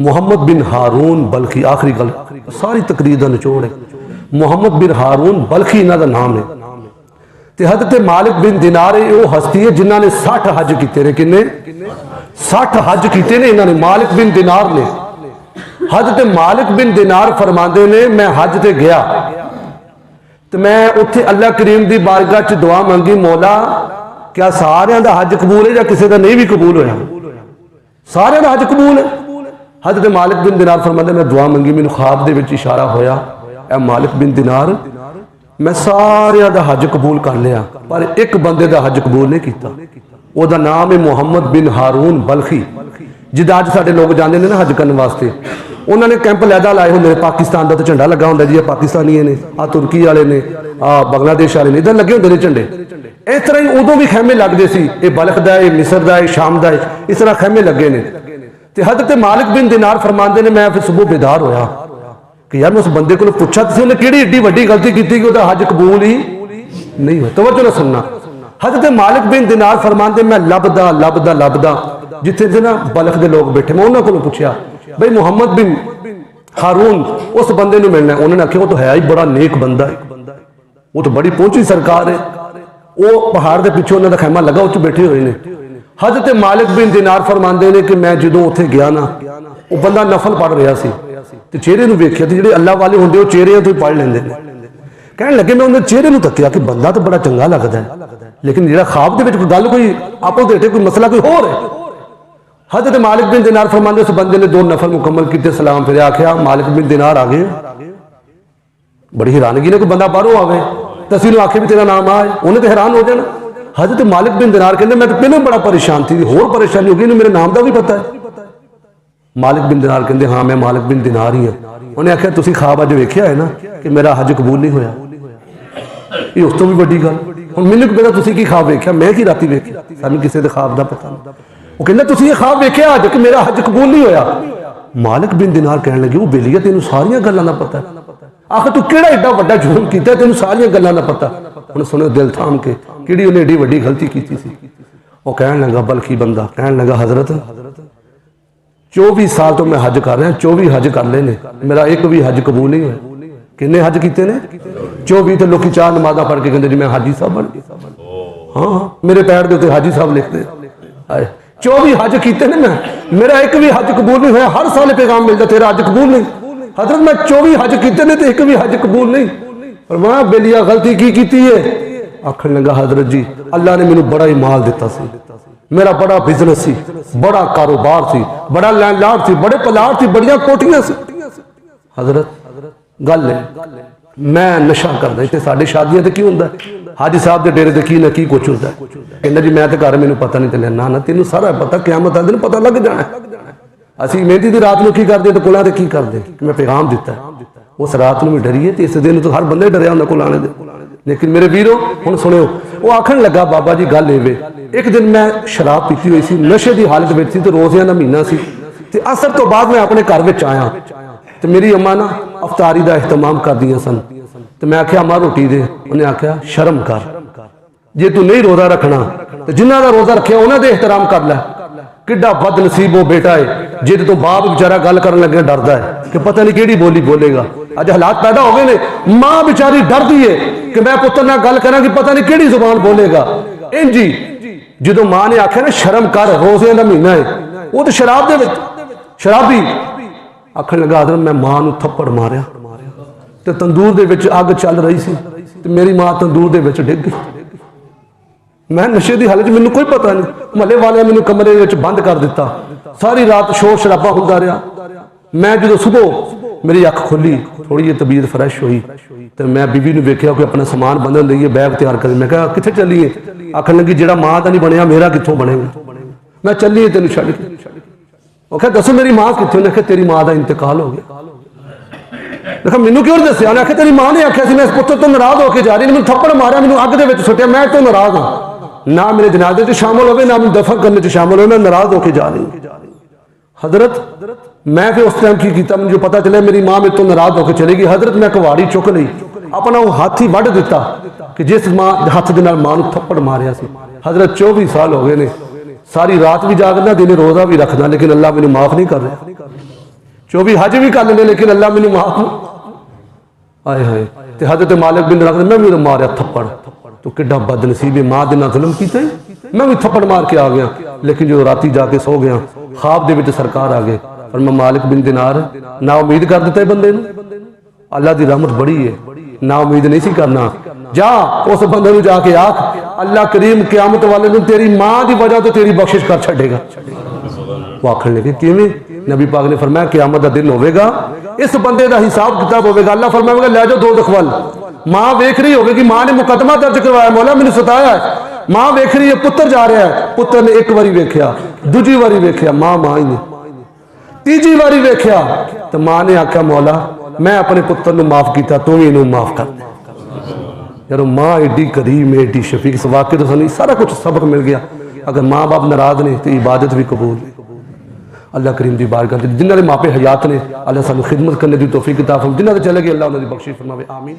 मुहम्मद बिन हारून बल्खी, आखिरी गल सारी तकरीर का निचोड़ है, मुहम्मद बिन हारून बल्खी इन्हों का नाम है। तो हज़रत मालिक बिन दिनार वो हस्ती है जिन्होंने 60 हज किए ने, किन्ने 60 हज किए ने इन्होंने, मालिक बिन दिनार ने। हज़रत मालिक बिन दिनार फरमाते ने मैं हज से गया तो मैं उत्थे अल्लाह करीम की बारगाह च दुआ मंगी, मौला क्या सारियां दा हज कबूल है या किसी का नहीं भी कबूल होया? सारियां दा हज कबूल है। हज़रत मालिक बिन दिनार फरमाते मैं दुआ मंगी, मैनू ख्वाब दे विच इशारा होया, ए मालिक बिन दिनार मैं सारियां दा हज कबूल कर लिया पर एक बंदे दा हज कबूल नहीं किया। उसका नाम है मुहम्मद बिन हारून बल्खी, जिदा अज साडे लोग जाते हैं ना हज करने वास्ते। उन्होंने कैंप लैदा लाए होंगे, पाकिस्तान का तो झंडा लगा होंगे जी, पाकिस्तानी ने, आ तुर्की वाले ने, आ बांग्लादेश वाले ने, इधर लगे होंगे झंडे। इस तरह ही उदों भी खैमे लगते सी, ये बल्ख का है, मिस्र का है, शाम का है, इस तरह खैमे लगे ने। तो हज़रत मालिक बिन दिनार फरमाते ने मैं फिर सुबह बेदार होया कि यार मैं उस बंदे को पूछा तो उन्हें किहड़ी एड्डी वड्डी गलती की कि उसका हज कबूल ही नहीं हुआ। तवज्जो ना सुनना, हज़रत मालिक बिन दिनार फरमाते मैं लभदा लभदा लभदा जिथे ना बल्ख के लोग बैठे, मैं उन्होंने को पूछा भाई मुहम्मद बिन हारून उस बंदे को मिलना, उन्होंने आख्या वो तो है ही बड़ा नेक बंदा है, वो तो बड़ी पहुंची सरकार है, वो पहाड़ के पिछे उन्होंने खैमा लगा उस बैठे हुए हैं। हज़रत मालिक बिन दिनार फरमाते हैं कि मैं जो उत्थे गया ना, वो बंदा नफल पढ़ रहा सी तो चेहरे को वेख्या, तो जो अल्लाह वाले होंगे वो चेहरे तो पढ़ लेंगे। कहने लगे मैं उन्हें चेहरे को तकिया कि बंदा तो बड़ा चंगा लगता है, लेकिन जो ख्वाब के गल कोई आपो देते कोई मसला कोई होर है। हज़रत मालिक बिन दिनार फरमाते उस बंदे ने 2 नफल मुकम्मल किए, सलाम फिर आख्या मालिक बिन दिनार आ गए। बड़ी हैरानगी ने कोई बंदा बाहरों आवे तो असं आखे भी तेरा नाम आए, उन्हें तो हैरान हो जाना। हज़रत मालिक बिन दिनार कहते मैं तो पहले बड़ा परेशान थी, होर परेशानी हो गई, मेरे नाम का भी पता है। मालिक बिन दिनार कहते हाँ मैं मालिक बिन दिनार ही हाँ। उन्हें आख्या तुसीं ख्वाब अज वेख्या है ना कि मेरा हज कबूल नहीं होया, ये उस तो भी वड्डी गल। हुण मैनूं की पता तुसीं की ख्वाब वेख्या, मैं की राती वेख्या, सानूं किसी के ख्वाब का पता नहीं। वो कहना तुसीं ये ख्वाब वेख्या अज कि मेरा हज कबूल नहीं होया? मालिक बिन दिनार कहने लगे वो बेलिया तेनों सारियां गल्लां दा पता है, आखिर तू किहड़ा एड्डा वड्डा जुर्म कीता तेनों सारियां गल्लां दा पता? हुण सुनो दिल थाम के किहड़ी उन्हें एड्डी वड्डी गलती की सी। वो कहने लगा बल्कि बंदा कहने लगा हज़रत 24 साल तो मैं हज कर रहा, 24 हज कर ले ने, मेरा एक भी हज कबूल नहीं हुआ। किन्ने हज किए ने? 24। तो लोग 4 नमाज़ां पढ़ के कहते जी मैं हाजी साहब बन गया। हाँ हाँ मेरे पैर के उत्ते हाजी साहब लिखते आए, 24 हज किए ने मैं, मेरा एक भी हज कबूल नहीं होया। हर साल पैगाम मिलता तेरा हज कबूल नहीं। हजरत मैं 24 हज किए ने तो एक भी हज कबूल नहीं। और मैं बेलिया गलती की है? आखन लगा हजरत जी अल्लाह ने मैनू बड़ा ही माल दिता सी, मेरा बड़ा बिजनेस सी, बड़ा कारोबार सी, बड़ा लैंडलॉर्ड सी, बड़े पलाट सी, बड़ियां कोठियां सी। हजरत गल है मैं नशा करदा इत्थे साडी शादियां ते की हुंदा हाजी साहब के डेरे ते की ना की कुछ हुंदा। कहंदा जी मैं तो घर मैनू पता नहीं चलिया। ना ना तेनू सारा पता, क़यामत वाले दिन पता लग जाना। असीं मेहंदी की रात में की करदे तो कुलां ते की करदे, मैं पैगाम दिता उस रात में भी डरीए तो इस दिन तो हर बंदा डरिया उन्हें कुल आने दे। लेकिन मेरे वीरों हुण सुनियो, वो आखन लगा बाबा जी गल एवे, एक दिन मैं शराब पीती हुई सी, नशे की हालत में सी, तो रोज़ियां का महीना सी, ते असर तो बाद मैं अपने घर में आया तो मेरी अम्मा ना अफतारी का एहतमाम कर दियां सन। तो मैं आख्या अम्मा रोटी दे, उन्हें आख्या शर्म कर, जे तू नहीं रोज़ा रखना तो जिन्हों का रोज़ा रखे उन्होंने एहतराम कर लै। किड्डा बदनसीब वो बेटा है जे तो बाप बेचारा गल कर लगे डरता है कि पता नहीं केड़ी बोली बोलेगा। अज हालात पैदा हो गए ने, मां बेचारी डरती है कि मैं पुत्र नाल गल करा कि पता नहीं केड़ी जुबान बोलेगा। इंजी जो मां ने आख्या ना शर्म कर, रोज़े का महीना है, वो तो शराब दे शराबी आखन लगा हजरत मैं मां नूं थप्पड़ मारिया तो तंदूर दे विच अग चल रही सी ते मेरी मां तंदूर दे विच डिग गई। मैं नशे की हालत मैनू कोई पता नहीं, महल्ले वाले मैनू कमरे में बंद कर दिता, सारी रात शोर शराबा होता रहा। मैं जो सुबह मेरी अख खुली, थोड़ी जी तबीयत फ्रैश हुई तो मैं बीबी ने वेख्या कि अपना समान बंधन लईए, बैग तैयार कर। मैं कहा कित्थे चलीए? आखन लगी जेड़ा मां का नहीं बनया मेरा कित्थों बनेगा, मैं चलीए तेन छड्ड के। वो कहा दसो मेरी मां कित्थे? उन्हें आख्या तेरी मां का इंतकाल हो गया। देखा मैनू क्यों दसिया? उन्हें आख्या तेरी मां ने आख्या मैं इस पुत्र तो नाराज होकर जा रही, मैंने थप्पड़ मारा, मैंने अग दे सुटिया, मैं तो नाराज हाँ, ना मेरे जनाजे च शामिल हो, ना मैं दफन करने च शामिल हो, मैं नाराज होकर जा रही। हजरत मैं फिर उस टाइम की किया, मुझे पता चलिया मेरी मां मेरे तो नाराज होकर चली गई। हजरत मैं कुहाड़ी चुक ली, अपना वो हाथ ही वढ़ दिता कि जिस मां हाथ के नाल मां नूं थप्पड़ मारिया सी। हजरत 24 साल हो गए ने, सारी रात भी जागना, दिन रोज़ा भी रखना, लेकिन अल्लाह मैनूं माफ़ नहीं कर रहा। 24 हज भी कर लेने लेकिन अल्लाह मैंने माफ आए हाय ते हज़रत मालिक बिन दिनार मैं भी मारिया थप्पड़ तो किड्डा बदनसीब है मां दे नाल जुल्म कीता मैं भी थप्पड़ मार के आ गया लेकिन जो राती जाके सो गया ख्वाब दे विच सरकार आ गए और मैं मालिक बिन दिनार ना उम्मीद कर दिता बंदे अल्लाह की रहमत बड़ी है ना उम्मीद नहीं सी करना जा उस बंदे नूं जाके आख अल्लाह करीम क़यामत वाले दिन तेरी मां की वजह तो तेरी बख्शिश कर छड़ेगा वो आखने लगे किवें नबी पाक ने फरमाया क़यामत का दिन होगा इस बंदे का हिसाब किताब होगा अल्लाह फरमाएगा लै जाओ दो दखवल मां वेख रही होगी मां ने मुकदमा दर्ज करवाया मौला मैंने सताया है मां वेख रही है पुत्र जा रहा है पुत्र ने एक बारी वेख्या दूजी बारी वेख्या मां ही नहीं तीजी बारी वेख्या तो मां ने आख्या मौला मैं अपने पुत्र को माफ किया तू भी इन्हू माफ कर दे यार मां एडी करीम एडी शफीक इस वाकई तो सानू सारा कुछ सबक मिल गया अगर माँ बाप नाराज ने तो इबादत भी कबूल अल्लाह करीम की बारगाह जिन्होंने मापे हयात ने अल्लाह सानू खिदमत करने की तौफीक अता फरमाए जिन्होंने चले गए अल्लाह उन्होंने बख्शिश फरमावे आमीन।